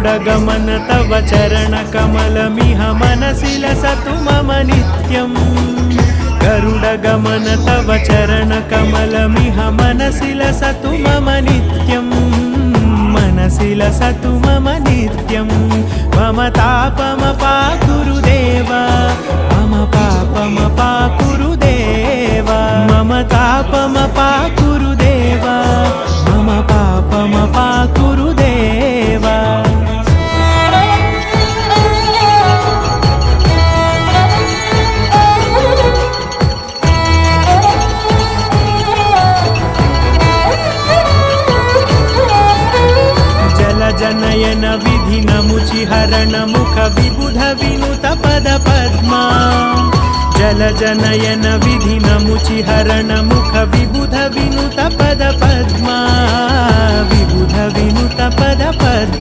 गरुडगमन तव चरणकमलमिह मनसि लसतु मम नित्यम् गरुडगमन तव चरणकमलमिह मनसि लसतु मम नित्यम् मनसि लसतु मम नित्यम् मम तापमपाकुरुदेव मम पापमपाकुरुदेव मम तापमपाकुरुदेव मम पापमपाकुरुदेव जनयन विधिन मुचिहरण मुख विबुध विनुत पद पद्मा जल जनयन विधिन मुचिहरण मुख विबुध विनुत पद पद्मा विबुध विनुत